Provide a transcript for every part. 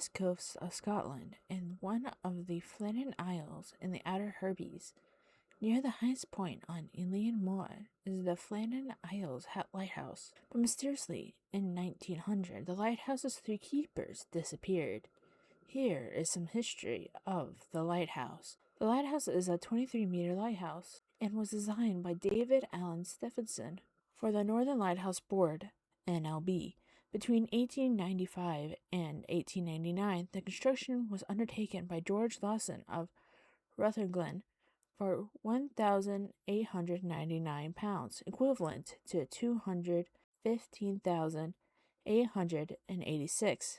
west coast of Scotland and one of the Flannan Isles in the Outer Hebrides. Near the highest point on Eilean Moor is the Flannan Isles Lighthouse. But mysteriously, in 1900, the lighthouse's three keepers disappeared. Here is some history of the lighthouse. The lighthouse is a 23-meter lighthouse and was designed by David Allen Stephenson for the Northern Lighthouse Board, NLB. Between 1895 and 1899, the construction was undertaken by George Lawson of Rutherglen for £1,899, equivalent to £215,886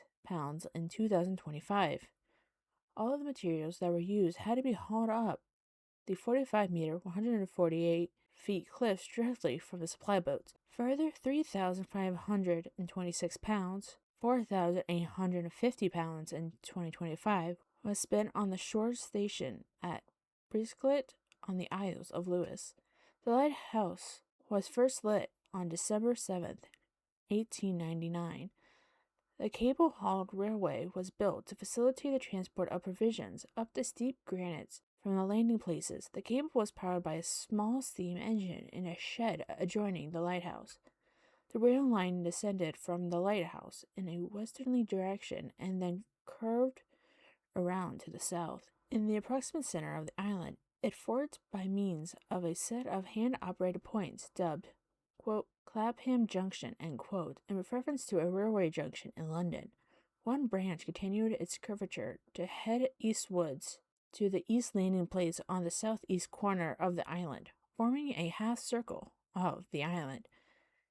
in 2025. All of the materials that were used had to be hauled up the 45-meter, 148 feet cliffs directly from the supply boats. Further, £3,526, £4,850 in 2025 was spent on the shore station at Brisket on the Isles of Lewis. The lighthouse was first lit on December 7th, 1899. The cable-hauled railway was built to facilitate the transport of provisions up the steep granites from the landing places. The cable was powered by a small steam engine in a shed adjoining the lighthouse. The rail line descended from the lighthouse in a westerly direction and then curved around to the south. In the approximate center of the island, it forks by means of a set of hand-operated points dubbed, quote, Clapham Junction, end quote, in reference to a railway junction in London. One branch continued its curvature to head eastwards to the east landing place on the southeast corner of the island, forming a half circle of the island.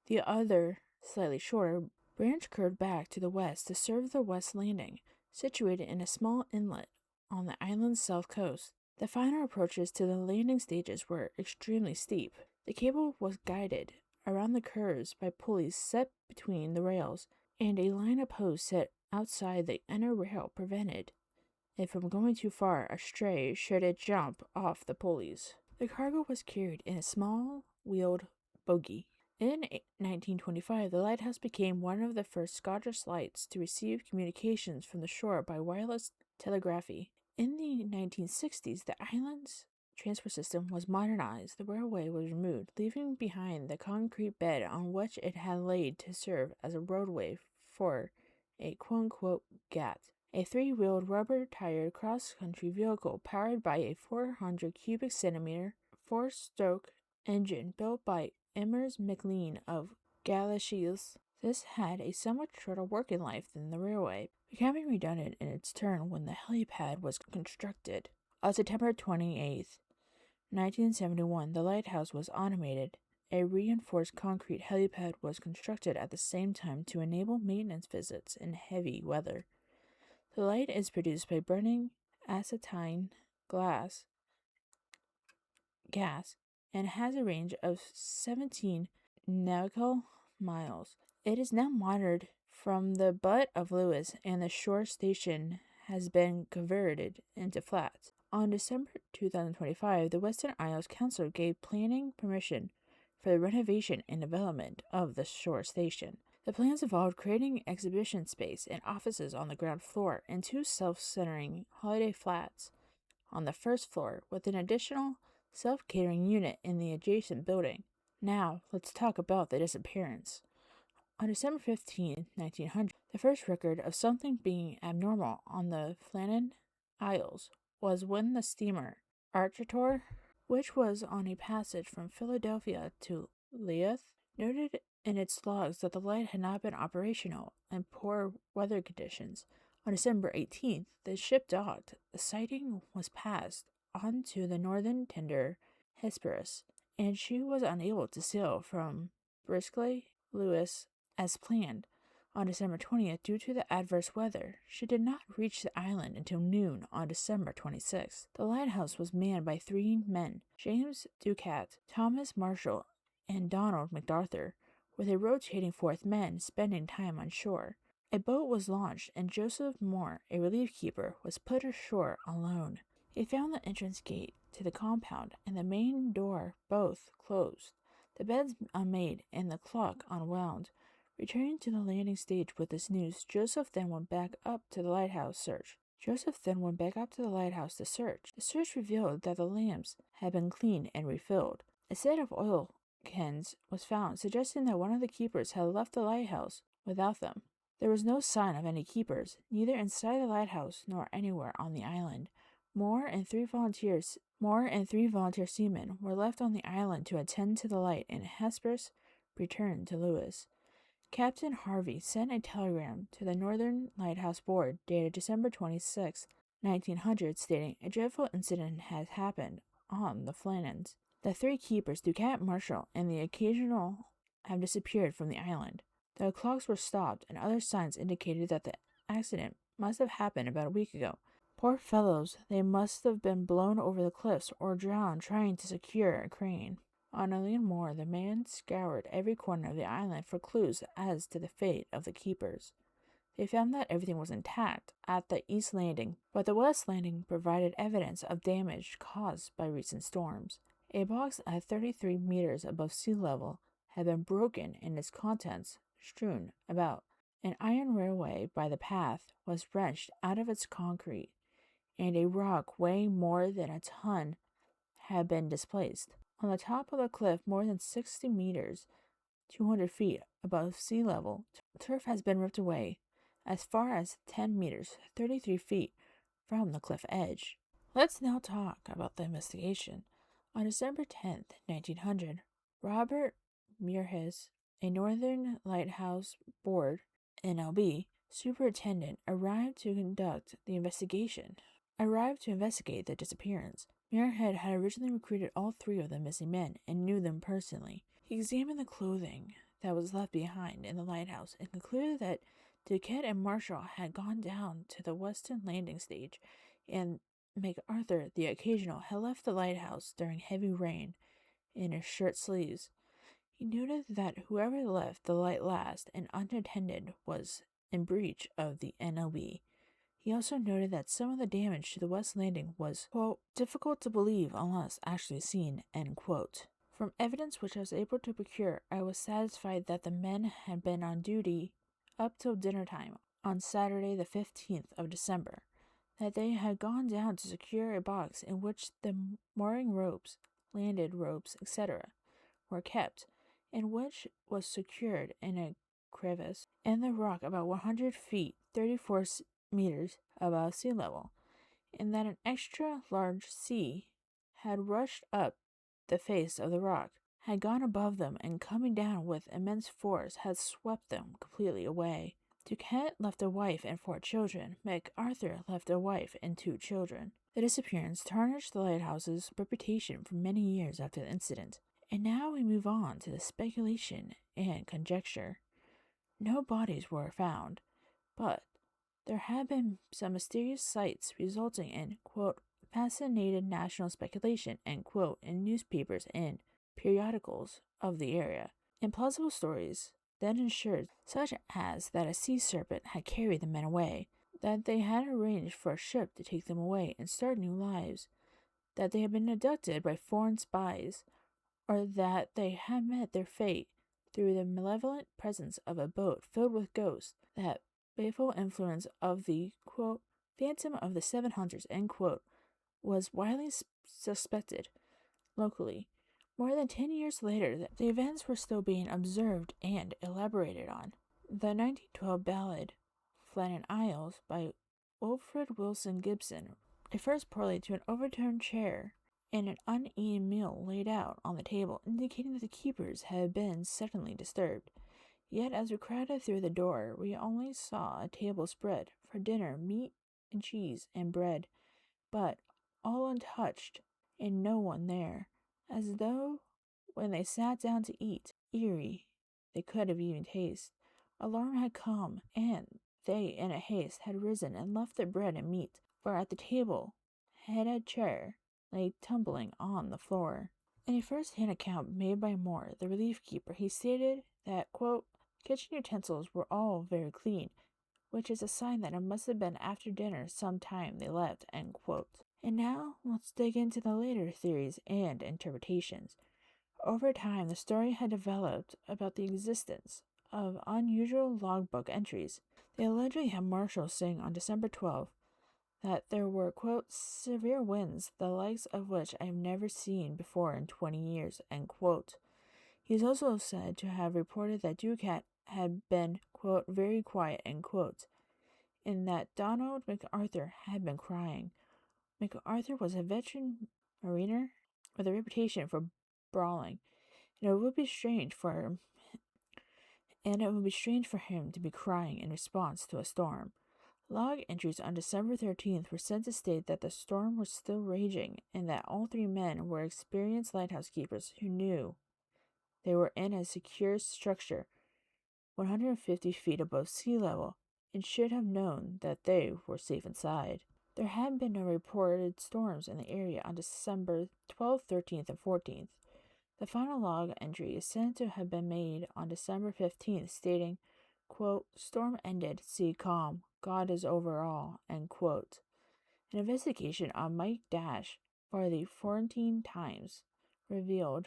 The other, slightly shorter, branch curved back to the west to serve the west landing, situated in a small inlet on the island's south coast. The final approaches to the landing stages were extremely steep. The cable was guided around the curves by pulleys set between the rails, and a line of posts set outside the inner rail prevented it from going too far astray should it jump off the pulleys. The cargo was carried in a small wheeled bogie. In 1925, the lighthouse became one of the first Scottish lights to receive communications from the shore by wireless telegraphy. In the 1960s, the island's transport system was modernized. The railway was removed, leaving behind the concrete bed on which it had laid to serve as a roadway for a quote-unquote GAT, a three-wheeled rubber-tired cross-country vehicle powered by a 400 cubic centimeter four-stroke engine built by Emmers McLean of Galashiels. This had a somewhat shorter working life than the railway, becoming redundant in its turn when the helipad was constructed. On September 28, 1971, the lighthouse was automated. A reinforced concrete helipad was constructed at the same time to enable maintenance visits in heavy weather. The light is produced by burning acetylene gas and has a range of 17 nautical miles. It is now monitored from the butt of Lewis, and the shore station has been converted into flats. On December 2025, the Western Isles Council gave planning permission for the renovation and development of the shore station. The plans involved creating exhibition space and offices on the ground floor and two self-centering holiday flats on the first floor, with an additional self-catering unit in the adjacent building. Now, let's talk about the disappearance. On December 15, 1900, the first record of something being abnormal on the Flannan Isles was when the steamer Archator, which was on a passage from Philadelphia to Leith, noted in its logs that the light had not been operational in poor weather conditions. On December 18th, the ship docked. The sighting was passed on to the northern tender Hesperus, and she was unable to sail from Brisket, Lewis, as planned. On December 20th, due to the adverse weather, she did not reach the island until noon on December 26th. The lighthouse was manned by three men, James Ducat, Thomas Marshall, and Donald MacArthur, with a rotating fourth man spending time on shore. A boat was launched, and Joseph Moore, a relief keeper, was put ashore alone. He found the entrance gate to the compound and the main door both closed, the beds unmade, and the clock unwound, Returning to the landing stage with this news, Joseph then went back up to the lighthouse to search. The search revealed that the lamps had been cleaned and refilled. A set of oil cans was found, suggesting that one of the keepers had left the lighthouse without them. There was no sign of any keepers, neither inside the lighthouse nor anywhere on the island. Moore and three volunteer seamen were left on the island to attend to the light, and Hesperus returned to Lewis. Captain Harvey sent a telegram to the Northern Lighthouse Board dated December 26, 1900, stating a dreadful incident has happened on the Flannans. The three keepers, Ducat, Marshall, and the occasional, have disappeared from the island. The clocks were stopped, and other signs indicated that the accident must have happened about a week ago. Poor fellows, they must have been blown over the cliffs or drowned trying to secure a crane. On a little more, the man scoured every corner of the island for clues as to the fate of the keepers. They found that everything was intact at the east landing, but the west landing provided evidence of damage caused by recent storms. A box at 33 meters above sea level had been broken and its contents strewn about. An iron railway by the path was wrenched out of its concrete, and a rock weighing more than a ton had been displaced. On the top of the cliff, more than 60 meters, 200 feet above sea level, turf has been ripped away as far as 10 meters, 33 feet from the cliff edge. Let's now talk about the investigation. On December 10th, 1900, Robert Muirhead, a Northern Lighthouse Board (NLB) superintendent, arrived to investigate the disappearance. Muirhead had originally recruited all three of the missing men and knew them personally. He examined the clothing that was left behind in the lighthouse and concluded that Duquette and Marshall had gone down to the western landing stage, and MacArthur, the occasional, had left the lighthouse during heavy rain in his shirt sleeves. He noted that whoever left the light last and unattended was in breach of the NLB. He also noted that some of the damage to the west landing was, quote, difficult to believe unless actually seen, end quote. From evidence which I was able to procure, I was satisfied that the men had been on duty up till dinner time on Saturday the 15th of December, that they had gone down to secure a box in which the mooring ropes, landed ropes, etc., were kept, and which was secured in a crevice in the rock about 100 feet, 34 meters above sea level, and that an extra large sea had rushed up the face of the rock, had gone above them, and coming down with immense force had swept them completely away. Duquette left a wife and 4 children. MacArthur left a wife and 2 children. The disappearance tarnished the lighthouse's reputation for many years after the incident. And now we move on to the speculation and conjecture. No bodies were found, but there have been some mysterious sights resulting in, quote, fascinated national speculation, end quote, in newspapers and periodicals of the area. Implausible stories then ensured, such as that a sea serpent had carried the men away, that they had arranged for a ship to take them away and start new lives, that they had been abducted by foreign spies, or that they had met their fate through the malevolent presence of a boat filled with ghosts, that baleful influence of the, quote, phantom of the 7 hunters, end quote, was widely suspected locally. More than 10 years later, the events were still being observed and elaborated on. The 1912 ballad, Flannan Isles, by Wilfred Wilson Gibson, refers poorly to an overturned chair and an uneaten meal laid out on the table, indicating that the keepers had been suddenly disturbed. Yet as we crowded through the door, we only saw a table spread for dinner, meat and cheese and bread, but all untouched, and no one there, as though when they sat down to eat, eerie, they could have even tasted. Alarm had come, and they in a haste had risen and left their bread and meat, for at the table, head chair lay tumbling on the floor. In a first-hand account made by Moore, the relief keeper, he stated that, quote, kitchen utensils were all very clean, which is a sign that it must have been after dinner some time they left, end quote. And now, let's dig into the later theories and interpretations. Over time, the story had developed about the existence of unusual logbook entries. They allegedly had Marshall saying on December 12th that there were, quote, severe winds, the likes of which I have never seen before in 20 years, end quote. He is also said to have reported that Ducat had been, quote, very quiet, end quote, and that Donald MacArthur had been crying. MacArthur was a veteran mariner with a reputation for brawling, and it would be strange for him to be crying in response to a storm. Log entries on December 13th were said to state that the storm was still raging and that all three men were experienced lighthouse keepers who knew they were in a secure structure 150 feet above sea level and should have known that they were safe inside. There had been no reported storms in the area on December 12th, 13th, and 14th. The final log entry is said to have been made on December 15th, stating, quote, storm ended, sea calm, God is over all, end quote. An investigation on Mike Dash for the Florentine Times revealed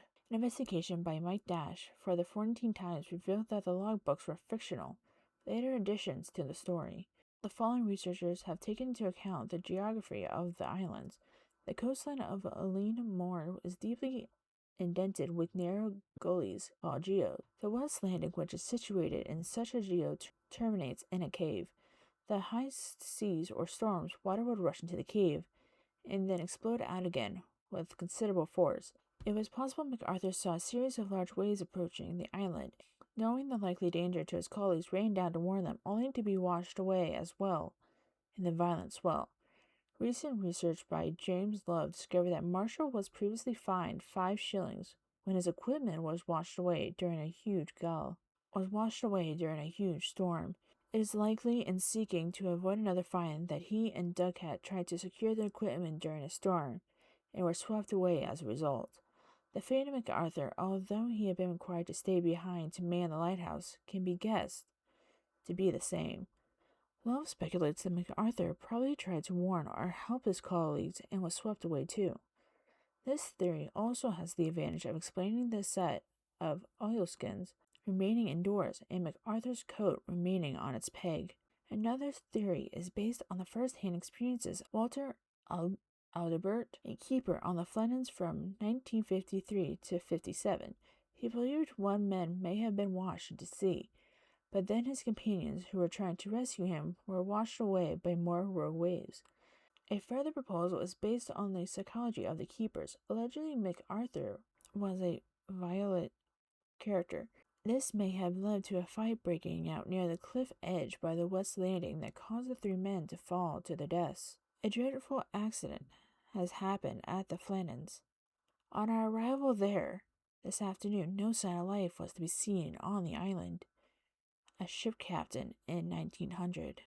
that the logbooks were fictional, later additions to the story. The following researchers have taken into account the geography of the islands. The coastline of Eilean Mor is deeply indented with narrow gullies called geodes. The west landing, which is situated in such a geode, terminates in a cave. The high seas or storms, water would rush into the cave and then explode out again with considerable force. It was possible MacArthur saw a series of large waves approaching the island. Knowing the likely danger to his colleagues, ran down to warn them, only to be washed away as well in the violent swell. Recent research by James Love discovered that Marshall was previously fined 5 shillings when his equipment was washed away during a huge storm. It is likely, in seeking to avoid another fine, that he and Ducat tried to secure their equipment during a storm and were swept away as a result. The fate of MacArthur, although he had been required to stay behind to man the lighthouse, can be guessed to be the same. Love speculates that MacArthur probably tried to warn or help his colleagues and was swept away too. This theory also has the advantage of explaining the set of oilskins remaining indoors and MacArthur's coat remaining on its peg. Another theory is based on the first-hand experiences of Walter Aldebert, a keeper on the Flannans from 1953 to 57. He believed one man may have been washed into sea, but then his companions, who were trying to rescue him, were washed away by more rogue waves. A further proposal is based on the psychology of the keepers. Allegedly, MacArthur was a violent character. This may have led to a fight breaking out near the cliff edge by the west landing that caused the three men to fall to their deaths. A dreadful accident has happened at the Flannans. On our arrival there this afternoon, no sign of life was to be seen on the island. A ship captain in 1900.